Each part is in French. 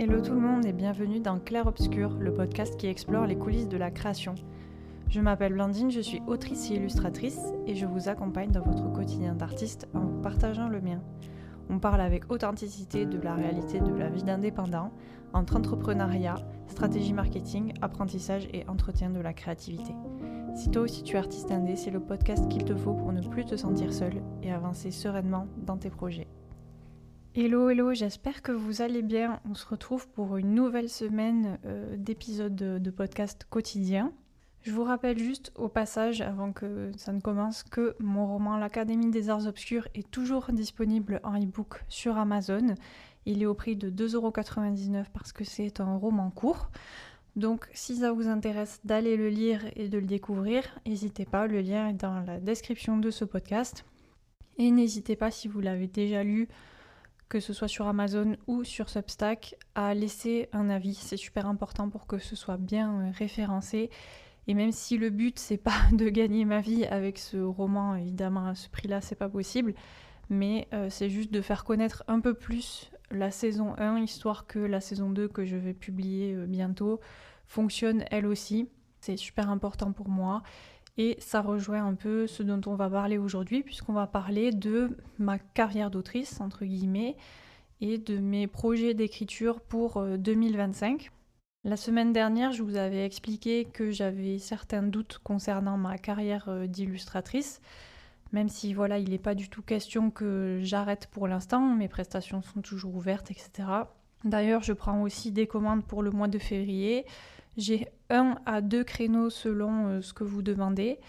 Hello tout le monde et bienvenue dans Clair Obscur, le podcast qui explore les coulisses de la création. Je m'appelle Blandine, je suis autrice et illustratrice et je vous accompagne dans votre quotidien d'artiste en vous partageant le mien. On parle avec authenticité de la réalité de la vie d'indépendant, entre entrepreneuriat, stratégie marketing, apprentissage et entretien de la créativité. Si toi aussi tu es artiste indé, c'est le podcast qu'il te faut pour ne plus te sentir seul et avancer sereinement dans tes projets. Hello, j'espère que vous allez bien. On se retrouve pour une nouvelle semaine d'épisodes de podcast quotidien. Je vous rappelle juste au passage, avant que ça ne commence, que mon roman L'Académie des Arts Obscurs est toujours disponible en e-book sur Amazon. Il est au prix de 2,99€ parce que c'est un roman court. Donc si ça vous intéresse d'aller le lire et de le découvrir, n'hésitez pas, le lien est dans la description de ce podcast. Et n'hésitez pas, si vous l'avez déjà lu, que ce soit sur Amazon ou sur Substack, à laisser un avis. C'est super important pour que ce soit bien référencé. Et même si le but, c'est pas de gagner ma vie avec ce roman, évidemment, à ce prix-là, c'est pas possible. Mais c'est juste de faire connaître un peu plus la saison 1, histoire que la saison 2, que je vais publier bientôt, fonctionne elle aussi. C'est super important pour moi. Et ça rejoint un peu ce dont on va parler aujourd'hui, puisqu'on va parler de ma carrière d'autrice, entre guillemets, et de mes projets d'écriture pour 2025. La semaine dernière, je vous avais expliqué que j'avais certains doutes concernant ma carrière d'illustratrice, même si voilà, il n'est pas du tout question que j'arrête pour l'instant, mes prestations sont toujours ouvertes, etc. D'ailleurs, je prends aussi des commandes pour le mois de février. J'ai 1 à 2 créneaux selon ce que vous demandez.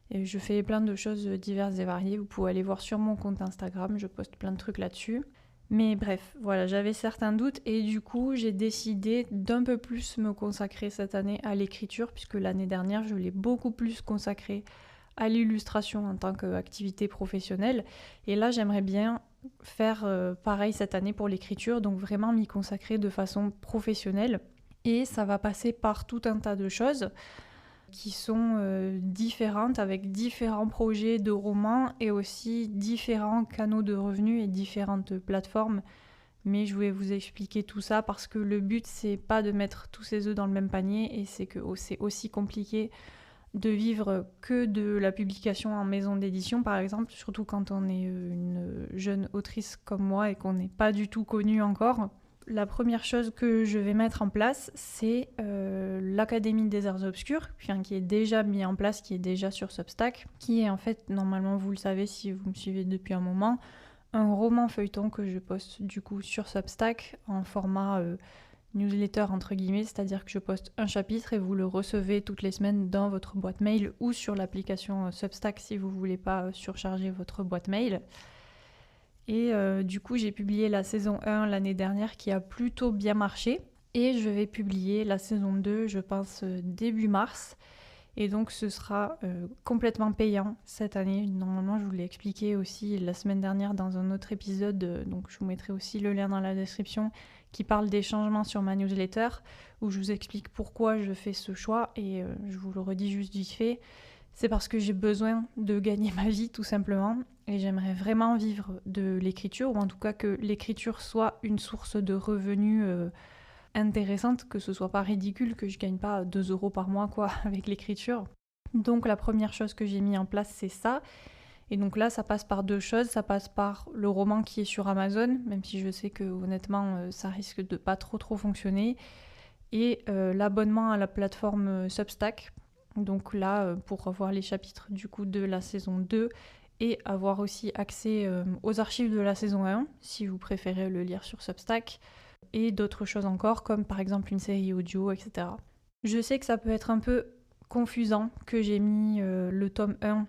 Et je fais plein de choses diverses et variées. Vous pouvez aller voir sur mon compte Instagram, je poste plein de trucs là-dessus. Mais bref, voilà, j'avais certains doutes et du coup, j'ai décidé d'un peu plus me consacrer cette année à l'écriture, puisque l'année dernière, je l'ai beaucoup plus consacrée à l'illustration en tant qu'activité professionnelle. Et là, j'aimerais bien faire pareil cette année pour l'écriture, donc vraiment m'y consacrer de façon professionnelle. Et ça va passer par tout un tas de choses qui sont différentes, avec différents projets de romans et aussi différents canaux de revenus et différentes plateformes. Mais je vais vous expliquer tout ça parce que le but, c'est pas de mettre tous ses œufs dans le même panier et c'est que c'est aussi compliqué de vivre que de la publication en maison d'édition, par exemple, surtout quand on est une jeune autrice comme moi et qu'on n'est pas du tout connue encore. La première chose que je vais mettre en place, c'est l'Académie des Arts Obscurs, qui est déjà mis en place, qui est déjà sur Substack, qui est en fait, normalement, vous le savez si vous me suivez depuis un moment, un roman feuilleton que je poste du coup sur Substack en format newsletter entre guillemets, c'est-à-dire que je poste un chapitre et vous le recevez toutes les semaines dans votre boîte mail ou sur l'application Substack si vous ne voulez pas surcharger votre boîte mail. Et du coup, j'ai publié la saison 1 l'année dernière qui a plutôt bien marché. Et je vais publier la saison 2, je pense, début mars. Et donc, ce sera complètement payant cette année. Normalement, je vous l'ai expliqué aussi la semaine dernière dans un autre épisode. Donc, je vous mettrai aussi le lien dans la description qui parle des changements sur ma newsletter, où je vous explique pourquoi je fais ce choix. Et je vous le redis juste vite fait. C'est parce que j'ai besoin de gagner ma vie, tout simplement. Et j'aimerais vraiment vivre de l'écriture, ou en tout cas que l'écriture soit une source de revenus intéressante, que ce soit pas ridicule, que je gagne pas 2€ par mois avec l'écriture. Donc la première chose que j'ai mis en place, c'est ça. Et donc là, ça passe par deux choses. Ça passe par le roman qui est sur Amazon, même si je sais que honnêtement, ça risque de pas trop fonctionner. Et l'abonnement à la plateforme Substack. Donc là, pour revoir les chapitres du coup de la saison 2 et avoir aussi accès aux archives de la saison 1, si vous préférez le lire sur Substack, et d'autres choses encore, comme par exemple une série audio, etc. Je sais que ça peut être un peu confusant que j'ai mis le tome 1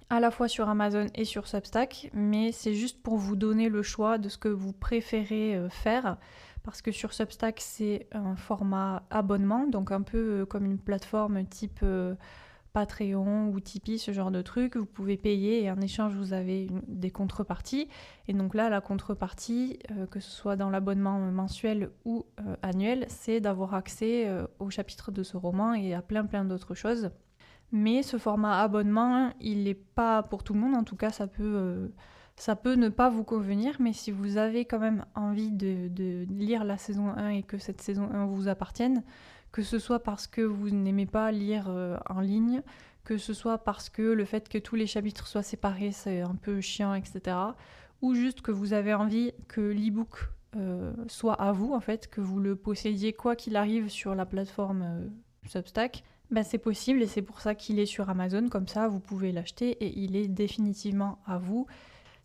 à la fois sur Amazon et sur Substack, mais c'est juste pour vous donner le choix de ce que vous préférez faire, parce que sur Substack, c'est un format abonnement, donc un peu comme une plateforme type Patreon ou Tipeee, ce genre de truc. Vous pouvez payer et en échange, vous avez des contreparties. Et donc là, la contrepartie, que ce soit dans l'abonnement mensuel ou annuel, c'est d'avoir accès au chapitre de ce roman et à plein d'autres choses. Mais ce format abonnement, il n'est pas pour tout le monde. En tout cas, ça peut Ça peut ne pas vous convenir, mais si vous avez quand même envie de lire la saison 1 et que cette saison 1 vous appartienne, que ce soit parce que vous n'aimez pas lire en ligne, que ce soit parce que le fait que tous les chapitres soient séparés, c'est un peu chiant, etc. Ou juste que vous avez envie que l'e-book soit à vous, en fait, que vous le possédiez quoi qu'il arrive sur la plateforme Substack, ben c'est possible et c'est pour ça qu'il est sur Amazon, comme ça vous pouvez l'acheter et il est définitivement à vous.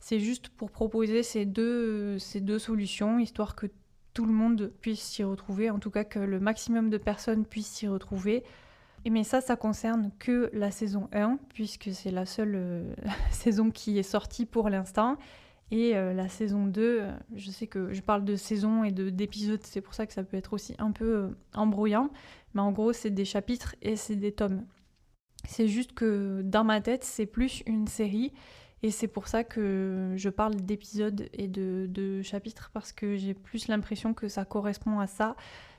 C'est juste pour proposer ces deux solutions, histoire que tout le monde puisse s'y retrouver, en tout cas que le maximum de personnes puissent s'y retrouver. Mais ça concerne que la saison 1, puisque c'est la seule saison qui est sortie pour l'instant. Et la saison 2, je sais que je parle de saison et d'épisodes, c'est pour ça que ça peut être aussi un peu embrouillant. Mais en gros, c'est des chapitres et c'est des tomes. C'est juste que dans ma tête, c'est plus une série. Et c'est pour ça que je parle d'épisodes et de chapitres, parce que j'ai plus l'impression que ça correspond à ça,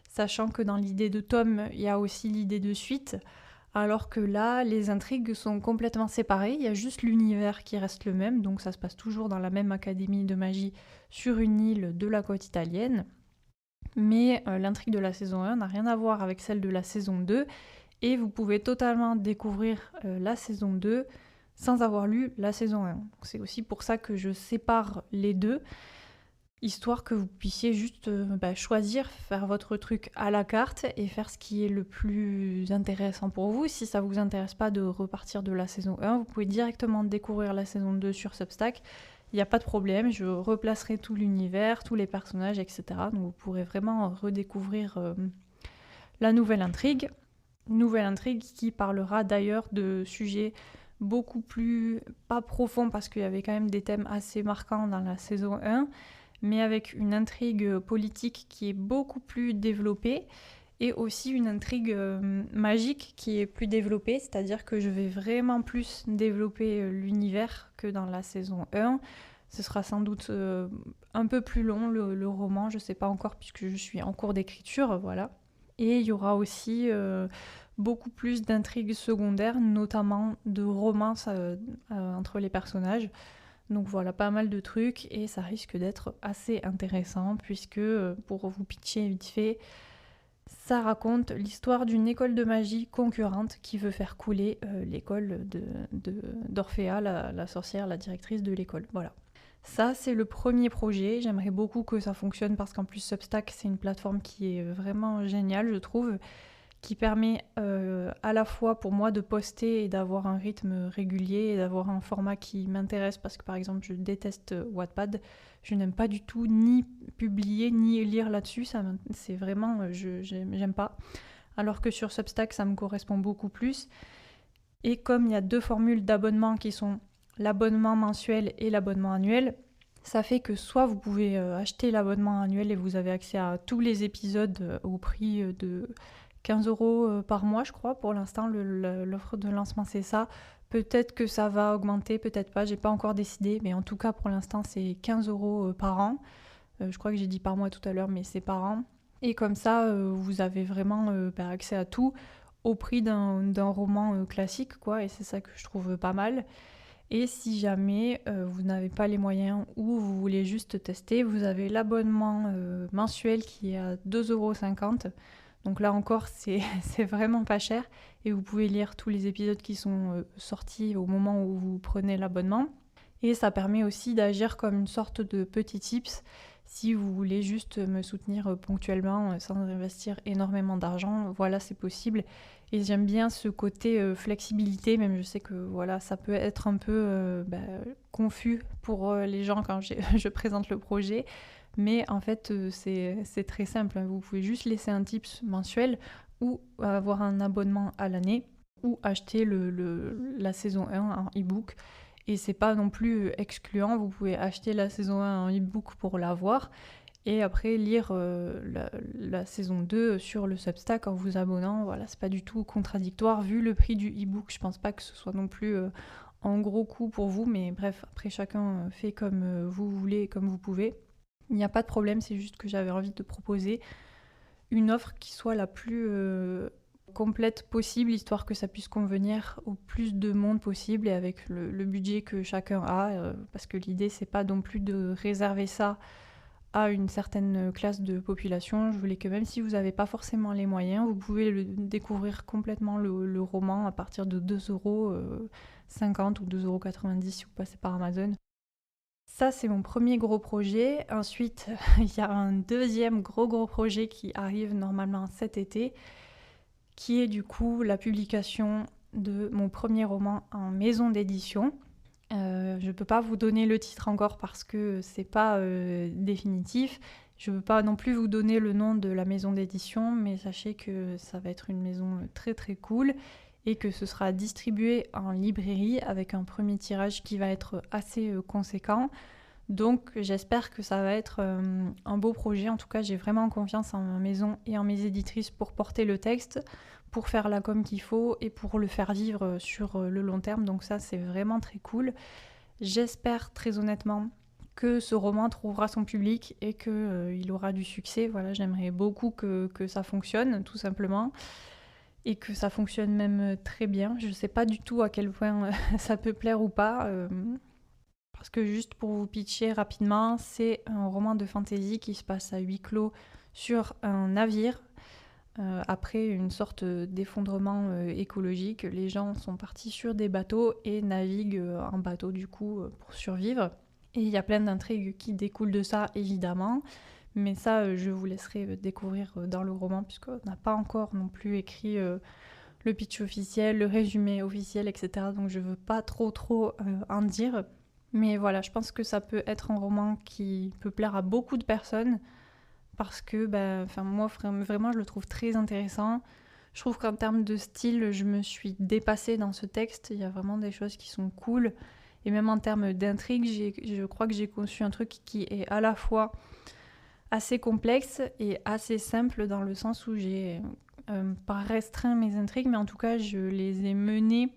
sachant que dans l'idée de tome, il y a aussi l'idée de suite, alors que là, les intrigues sont complètement séparées, il y a juste l'univers qui reste le même, donc ça se passe toujours dans la même académie de magie sur une île de la côte italienne, mais l'intrigue de la saison 1 n'a rien à voir avec celle de la saison 2, et vous pouvez totalement découvrir la saison 2 sans avoir lu la saison 1. C'est aussi pour ça que je sépare les deux, histoire que vous puissiez juste choisir, faire votre truc à la carte et faire ce qui est le plus intéressant pour vous. Si ça vous intéresse pas de repartir de la saison 1, vous pouvez directement découvrir la saison 2 sur Substack. Il n'y a pas de problème, je replacerai tout l'univers, tous les personnages, etc. Donc vous pourrez vraiment redécouvrir la nouvelle intrigue. Nouvelle intrigue qui parlera d'ailleurs de sujets beaucoup plus, pas profonds parce qu'il y avait quand même des thèmes assez marquants dans la saison 1, mais avec une intrigue politique qui est beaucoup plus développée et aussi une intrigue magique qui est plus développée, c'est-à-dire que je vais vraiment plus développer l'univers que dans la saison 1. Ce sera sans doute un peu plus long le roman, je ne sais pas encore puisque je suis en cours d'écriture, voilà. Et il y aura aussi beaucoup plus d'intrigues secondaires, notamment de romances entre les personnages. Donc voilà, pas mal de trucs et ça risque d'être assez intéressant puisque, pour vous pitcher vite fait, ça raconte l'histoire d'une école de magie concurrente qui veut faire couler l'école d'Orphea, la sorcière, la directrice de l'école. Voilà. Ça, c'est le premier projet. J'aimerais beaucoup que ça fonctionne parce qu'en plus, Substack, c'est une plateforme qui est vraiment géniale, je trouve, qui permet à la fois pour moi de poster et d'avoir un rythme régulier et d'avoir un format qui m'intéresse parce que, par exemple, je déteste Wattpad. Je n'aime pas du tout ni publier ni lire là-dessus. C'est vraiment... j'aime pas. Alors que sur Substack, ça me correspond beaucoup plus. Et comme il y a deux formules d'abonnement qui sont l'abonnement mensuel et l'abonnement annuel, ça fait que soit vous pouvez acheter l'abonnement annuel et vous avez accès à tous les épisodes au prix de 15 € par mois, je crois. Pour l'instant, l'offre de lancement, c'est ça. Peut-être que ça va augmenter, peut-être pas. J'ai pas encore décidé, mais en tout cas, pour l'instant, c'est 15 € par an. Je crois que j'ai dit par mois tout à l'heure, mais c'est par an. Et comme ça, vous avez vraiment accès à tout au prix d'un roman classique, quoi. Et c'est ça que je trouve pas mal. Et si jamais vous n'avez pas les moyens ou vous voulez juste tester, vous avez l'abonnement mensuel qui est à 2,50 €. Donc là encore, c'est vraiment pas cher. Et vous pouvez lire tous les épisodes qui sont sortis au moment où vous prenez l'abonnement. Et ça permet aussi d'agir comme une sorte de petit tips si vous voulez juste me soutenir ponctuellement sans investir énormément d'argent. Voilà, c'est possible. Et j'aime bien ce côté flexibilité, même je sais que voilà, ça peut être un peu confus pour les gens quand je présente le projet. Mais en fait, c'est très simple. Vous pouvez juste laisser un tips mensuel ou avoir un abonnement à l'année ou acheter la saison 1 en e-book. Et c'est pas non plus excluant. Vous pouvez acheter la saison 1 en e-book pour l'avoir et après lire la saison 2 sur le Substack en vous abonnant. Voilà, c'est pas du tout contradictoire. Vu le prix du e-book, je pense pas que ce soit non plus un gros coût pour vous. Mais bref, après chacun fait comme vous voulez et comme vous pouvez. Il n'y a pas de problème, c'est juste que j'avais envie de proposer une offre qui soit la plus complète possible, histoire que ça puisse convenir au plus de monde possible et avec le budget que chacun a, parce que l'idée c'est pas non plus de réserver ça à une certaine classe de population. Je voulais que même si vous n'avez pas forcément les moyens, vous pouvez découvrir complètement le roman à partir de 2,50 € ou 2,90 € si vous passez par Amazon. Ça, c'est mon premier gros projet. Ensuite, il y a un deuxième gros projet qui arrive normalement cet été, qui est du coup la publication de mon premier roman en maison d'édition. Je ne peux pas vous donner le titre encore parce que c'est pas définitif. Je ne veux pas non plus vous donner le nom de la maison d'édition, mais sachez que ça va être une maison très cool et que ce sera distribué en librairie avec un premier tirage qui va être assez conséquent. Donc j'espère que ça va être un beau projet. En tout cas, j'ai vraiment confiance en ma maison et en mes éditrices pour porter le texte, pour faire la com qu'il faut et pour le faire vivre sur le long terme. Donc ça, c'est vraiment très cool. J'espère très honnêtement que ce roman trouvera son public et qu'il aura du succès. Voilà, j'aimerais beaucoup que ça fonctionne, tout simplement. Et que ça fonctionne même très bien. Je ne sais pas du tout à quel point ça peut plaire ou pas. Parce que juste pour vous pitcher rapidement, c'est un roman de fantasy qui se passe à huis clos sur un navire. Après une sorte d'effondrement écologique, les gens sont partis sur des bateaux et naviguent en bateau du coup pour survivre. Et il y a plein d'intrigues qui découlent de ça évidemment, mais ça je vous laisserai découvrir dans le roman puisqu'on n'a pas encore non plus écrit le pitch officiel, le résumé officiel, etc. Donc je veux pas trop en dire. Mais voilà, je pense que ça peut être un roman qui peut plaire à beaucoup de personnes parce que moi vraiment je le trouve très intéressant. Je trouve qu'en termes de style, je me suis dépassée dans ce texte. Il y a vraiment des choses qui sont cool. Et même en termes d'intrigue, je crois que j'ai conçu un truc qui est à la fois assez complexe et assez simple dans le sens où j'ai pas restreint mes intrigues, mais en tout cas je les ai menées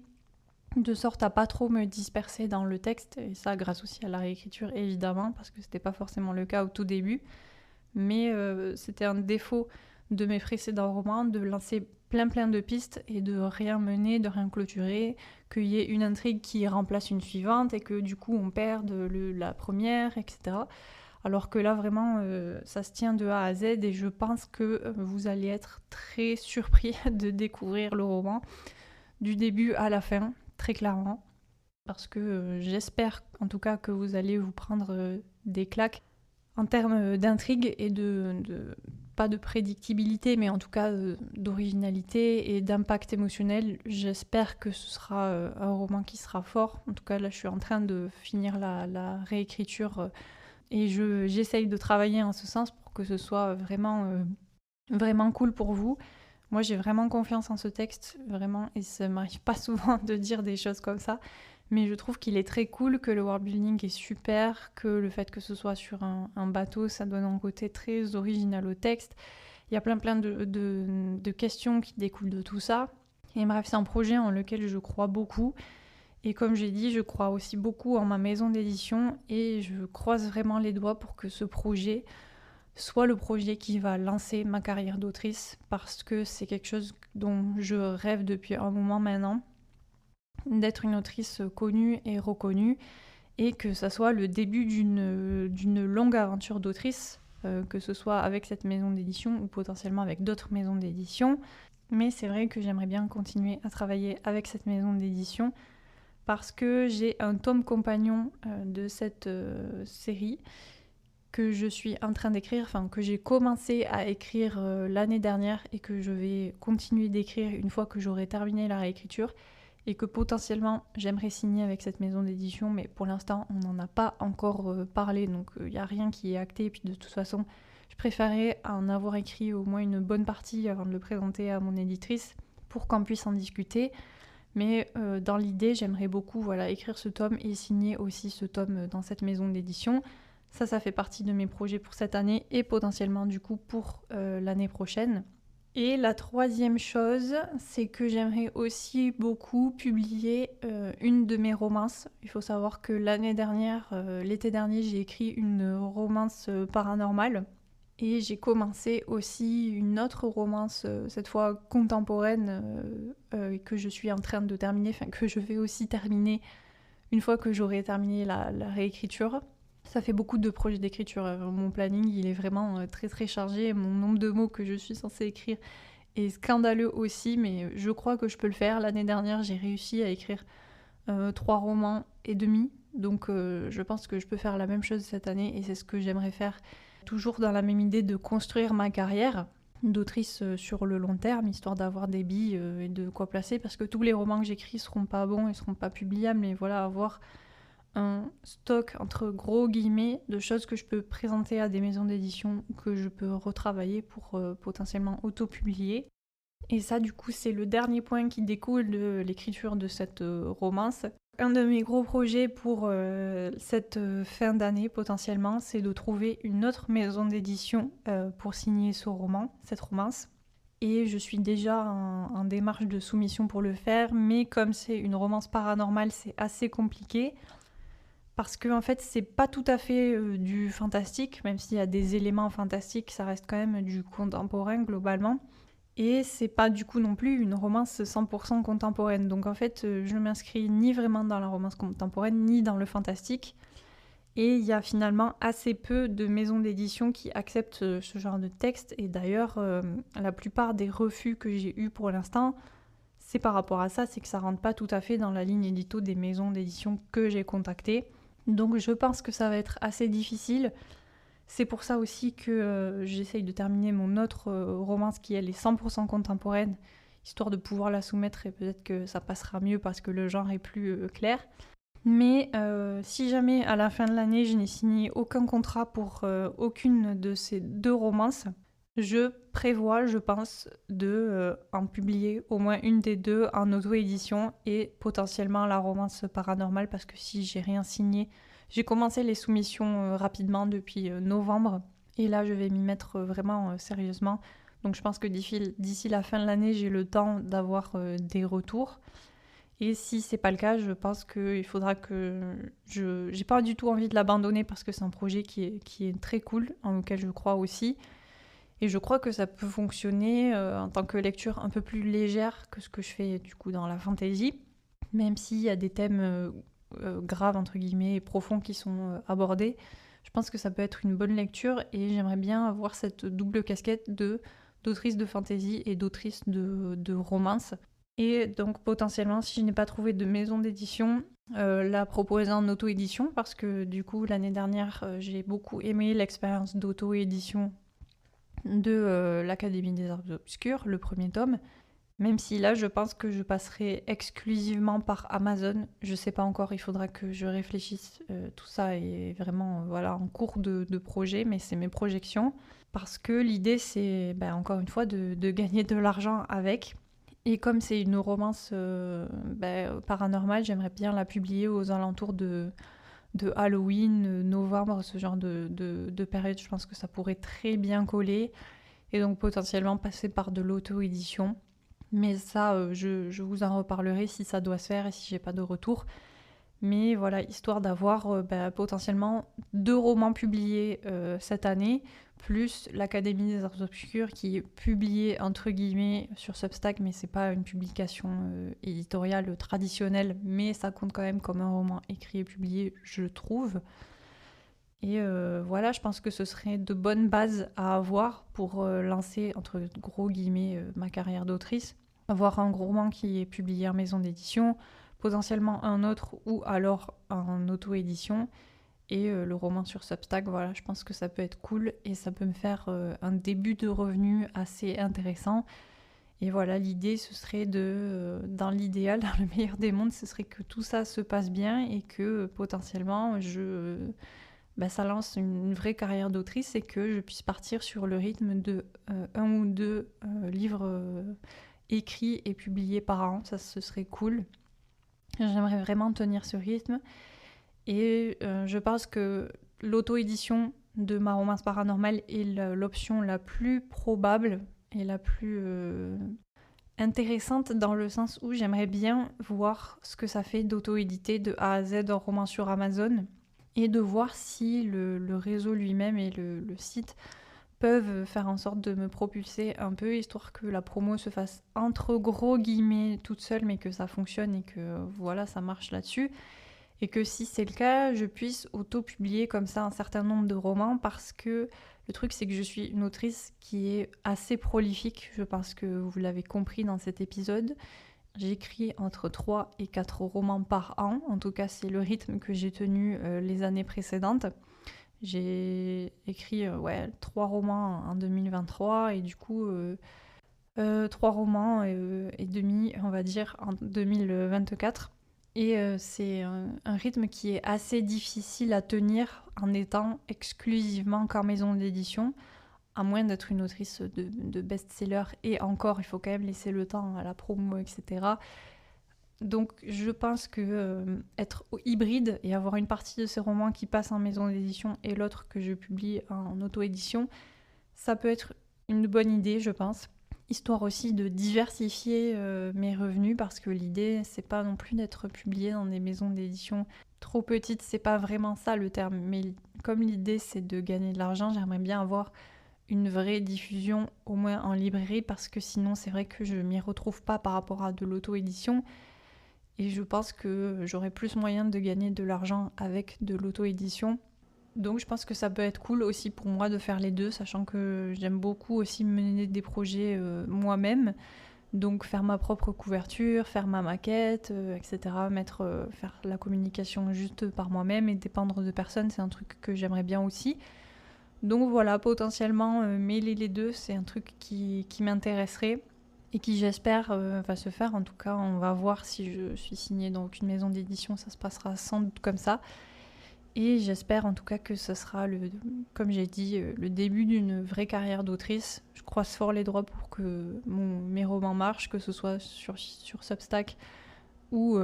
de sorte à pas trop me disperser dans le texte, et ça grâce aussi à la réécriture évidemment, parce que c'était pas forcément le cas au tout début, mais c'était un défaut de mes précédents romans, de lancer plein de pistes et de rien mener, de rien clôturer, qu'il y ait une intrigue qui remplace une suivante et que du coup on perde la première, etc. Alors que là vraiment ça se tient de A à Z et je pense que vous allez être très surpris de découvrir le roman du début à la fin, très clairement, parce que j'espère en tout cas que vous allez vous prendre des claques en termes d'intrigue et pas de prédictibilité, mais en tout cas d'originalité et d'impact émotionnel. J'espère que ce sera un roman qui sera fort. En tout cas, là, je suis en train de finir la réécriture et j'essaye de travailler en ce sens pour que ce soit vraiment cool pour vous. Moi, j'ai vraiment confiance en ce texte, vraiment, et ça m'arrive pas souvent de dire des choses comme ça, mais je trouve qu'il est très cool, que le worldbuilding est super, que le fait que ce soit sur un bateau, ça donne un côté très original au texte. Il y a plein de questions qui découlent de tout ça. Et bref, c'est un projet en lequel je crois beaucoup. Et comme j'ai dit, je crois aussi beaucoup en ma maison d'édition et je croise vraiment les doigts pour que ce projet soit le projet qui va lancer ma carrière d'autrice, parce que c'est quelque chose dont je rêve depuis un moment maintenant, d'être une autrice connue et reconnue, et que ça soit le début d'une longue aventure d'autrice, que ce soit avec cette maison d'édition ou potentiellement avec d'autres maisons d'édition. Mais c'est vrai que j'aimerais bien continuer à travailler avec cette maison d'édition parce que j'ai un tome compagnon de cette série que je suis en train d'écrire, enfin que j'ai commencé à écrire l'année dernière et que je vais continuer d'écrire une fois que j'aurai terminé la réécriture et que potentiellement j'aimerais signer avec cette maison d'édition, mais pour l'instant on n'en a pas encore parlé, donc il n'y a rien qui est acté, et puis de toute façon je préférais en avoir écrit au moins une bonne partie avant de le présenter à mon éditrice pour qu'on puisse en discuter. Mais dans l'idée, j'aimerais beaucoup écrire ce tome et signer aussi ce tome dans cette maison d'édition. Ça fait partie de mes projets pour cette année et potentiellement du coup pour l'année prochaine. Et la troisième chose, c'est que j'aimerais aussi beaucoup publier une de mes romances. Il faut savoir que l'année dernière, l'été dernier, j'ai écrit une romance paranormale Et j'ai commencé aussi une autre romance, cette fois contemporaine, que je suis en train de terminer, enfin que je vais aussi terminer une fois que j'aurai terminé la réécriture. Ça fait beaucoup de projets d'écriture. Mon planning, il est vraiment très très chargé. Mon nombre de mots que je suis censée écrire est scandaleux aussi, mais je crois que je peux le faire. L'année dernière, j'ai réussi à écrire 3 romans et demi. Donc je pense que je peux faire la même chose cette année et c'est ce que j'aimerais faire. Toujours dans la même idée de construire ma carrière d'autrice sur le long terme, histoire d'avoir des billes et de quoi placer, parce que tous les romans que j'écris seront pas bons et seront pas publiables, mais voilà, avoir un stock entre gros guillemets de choses que je peux présenter à des maisons d'édition ou que je peux retravailler pour potentiellement auto-publier. Et ça, du coup, c'est le dernier point qui découle de l'écriture de cette romance. Un de mes gros projets pour cette fin d'année, potentiellement, c'est de trouver une autre maison d'édition pour signer ce roman, cette romance. Et je suis déjà en démarche de soumission pour le faire, mais comme c'est une romance paranormale, c'est assez compliqué. Parce que en fait, c'est pas tout à fait du fantastique, même s'il y a des éléments fantastiques, ça reste quand même du contemporain globalement. Et c'est pas du coup non plus une romance 100% contemporaine. Donc en fait, je m'inscris ni vraiment dans la romance contemporaine, ni dans le fantastique. Et il y a finalement assez peu de maisons d'édition qui acceptent ce genre de texte. Et d'ailleurs, la plupart des refus que j'ai eus pour l'instant, c'est par rapport à ça, c'est que ça rentre pas tout à fait dans la ligne édito des maisons d'édition que j'ai contactées. Donc je pense que ça va être assez difficile. C'est pour ça aussi que j'essaye de terminer mon autre romance qui, elle, est 100% contemporaine, histoire de pouvoir la soumettre et peut-être que ça passera mieux parce que le genre est plus clair. Mais si jamais à la fin de l'année je n'ai signé aucun contrat pour aucune de ces 2 romances, je prévois, je pense, de en publier au moins une des 2 en auto-édition et potentiellement la romance paranormale, parce que si j'ai rien signé, j'ai commencé les soumissions rapidement depuis novembre et là je vais m'y mettre vraiment sérieusement. Donc je pense que d'ici la fin de l'année, j'ai le temps d'avoir des retours. Et si c'est pas le cas, je pense qu'il faudra que j'ai pas du tout envie de l'abandonner parce que c'est un projet qui est très cool, en lequel je crois aussi. Et je crois que ça peut fonctionner en tant que lecture un peu plus légère que ce que je fais du coup dans la fantasy, même s'il y a des thèmes graves entre guillemets et profonds qui sont abordés. Je pense que ça peut être une bonne lecture et j'aimerais bien avoir cette double casquette d'autrice de fantasy et d'autrice de romance. Et donc potentiellement, si je n'ai pas trouvé de maison d'édition, la proposer en auto-édition, parce que du coup l'année dernière j'ai beaucoup aimé l'expérience d'auto-édition de l'Académie des Arts Obscurs, le premier tome. Même si là, je pense que je passerai exclusivement par Amazon. Je sais pas encore, il faudra que je réfléchisse. Tout ça est vraiment voilà, en cours de projet, mais c'est mes projections. Parce que l'idée, c'est encore une fois de gagner de l'argent avec. Et comme c'est une romance paranormale, j'aimerais bien la publier aux alentours de Halloween, novembre, ce genre de période. Je pense que ça pourrait très bien coller. Et donc potentiellement passer par de l'auto-édition. Mais ça, je vous en reparlerai si ça doit se faire et si j'ai pas de retour. Mais voilà, histoire d'avoir potentiellement 2 romans publiés cette année, plus l'Académie des Arts Obscurs qui est publiée entre guillemets sur Substack, mais c'est pas une publication éditoriale traditionnelle, mais ça compte quand même comme un roman écrit et publié, je trouve. Et voilà, je pense que ce serait de bonnes bases à avoir pour lancer, entre gros guillemets, ma carrière d'autrice. Avoir un gros roman qui est publié en maison d'édition, potentiellement un autre ou alors en auto-édition. Et le roman sur Substack, voilà, je pense que ça peut être cool et ça peut me faire un début de revenu assez intéressant. Et voilà, l'idée, ce serait dans l'idéal, dans le meilleur des mondes, ce serait que tout ça se passe bien et que potentiellement ça lance une vraie carrière d'autrice et que je puisse partir sur le rythme de 1 ou 2 livres écrits et publiés par an. Ça, ce serait cool. J'aimerais vraiment tenir ce rythme. Et je pense que l'auto-édition de ma romance paranormale est l'option la plus probable et la plus intéressante dans le sens où j'aimerais bien voir ce que ça fait d'auto-éditer de A à Z un roman sur Amazon et de voir si le réseau lui-même et le site peuvent faire en sorte de me propulser un peu, histoire que la promo se fasse entre gros guillemets toute seule, mais que ça fonctionne et que voilà, ça marche là-dessus. Et que si c'est le cas, je puisse auto-publier comme ça un certain nombre de romans, parce que le truc, c'est que je suis une autrice qui est assez prolifique, je pense que vous l'avez compris dans cet épisode. J'écris entre 3 et 4 romans par an, en tout cas c'est le rythme que j'ai tenu les années précédentes. J'ai écrit 3 romans en 2023 et du coup 3 romans et demi, on va dire, en 2024. Et c'est un rythme qui est assez difficile à tenir en étant exclusivement qu'en maison d'édition, à moins d'être une autrice de best-seller. Et encore, il faut quand même laisser le temps à la promo, etc. Donc je pense que être hybride et avoir une partie de ces romans qui passent en maison d'édition et l'autre que je publie en auto-édition, ça peut être une bonne idée, je pense. Histoire aussi de diversifier mes revenus, parce que l'idée, c'est pas non plus d'être publié dans des maisons d'édition trop petites, c'est pas vraiment ça le terme, mais comme l'idée c'est de gagner de l'argent, j'aimerais bien avoir une vraie diffusion, au moins en librairie, parce que sinon c'est vrai que je m'y retrouve pas par rapport à de l'auto-édition. Et je pense que j'aurais plus moyen de gagner de l'argent avec de l'auto-édition. Donc je pense que ça peut être cool aussi pour moi de faire les deux, sachant que j'aime beaucoup aussi mener des projets moi-même. Donc faire ma propre couverture, faire ma maquette, etc. Faire la communication juste par moi-même et dépendre de personne, c'est un truc que j'aimerais bien aussi. Donc voilà, potentiellement mêler les deux, c'est un truc qui m'intéresserait et qui j'espère va se faire. En tout cas, on va voir si je suis signée dans aucune maison d'édition, ça se passera sans doute comme ça. Et j'espère en tout cas que ce sera, comme j'ai dit, le début d'une vraie carrière d'autrice. Je croise fort les doigts pour que mes romans marchent, que ce soit sur Substack ou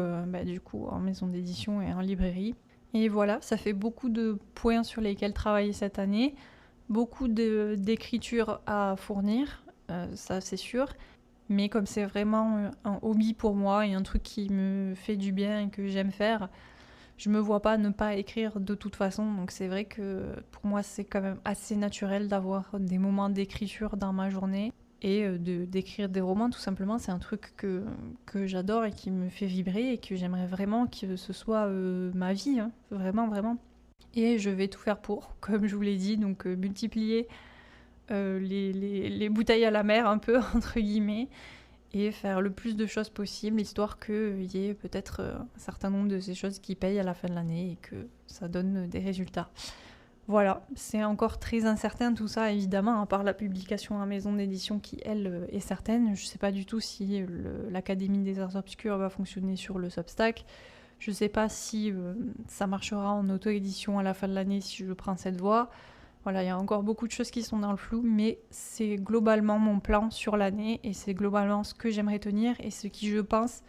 du coup en maison d'édition et en librairie. Et voilà, ça fait beaucoup de points sur lesquels travailler cette année, beaucoup d'écriture à fournir, ça c'est sûr. Mais comme c'est vraiment un hobby pour moi et un truc qui me fait du bien et que j'aime faire, je me vois pas ne pas écrire de toute façon. Donc c'est vrai que pour moi c'est quand même assez naturel d'avoir des moments d'écriture dans ma journée et d'écrire des romans tout simplement. C'est un truc que j'adore et qui me fait vibrer et que j'aimerais vraiment que ce soit ma vie, hein. Vraiment, vraiment. Et je vais tout faire pour, comme je vous l'ai dit, donc multiplier les bouteilles à la mer un peu, entre guillemets, et faire le plus de choses possible, histoire qu'il y ait peut-être un certain nombre de ces choses qui payent à la fin de l'année et que ça donne des résultats. Voilà, c'est encore très incertain tout ça, évidemment, à part la publication en maison d'édition qui, elle, est certaine. Je ne sais pas du tout si l'Académie des Arts Obscurs va fonctionner sur le Substack. Je ne sais pas si ça marchera en auto-édition à la fin de l'année si je prends cette voie. Voilà, il y a encore beaucoup de choses qui sont dans le flou, mais c'est globalement mon plan sur l'année et c'est globalement ce que j'aimerais tenir et ce qui, je pense,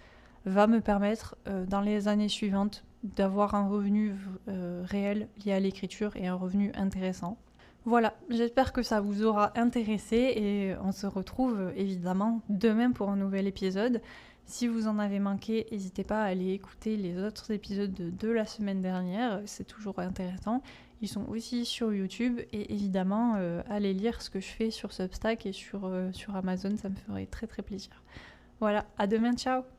va me permettre dans les années suivantes d'avoir un revenu réel lié à l'écriture et un revenu intéressant. Voilà, j'espère que ça vous aura intéressé et on se retrouve évidemment demain pour un nouvel épisode. Si vous en avez manqué, n'hésitez pas à aller écouter les autres épisodes de la semaine dernière, c'est toujours intéressant. Ils sont aussi sur YouTube et évidemment, allez lire ce que je fais sur Substack et sur Amazon, ça me ferait très très plaisir. Voilà, à demain, ciao!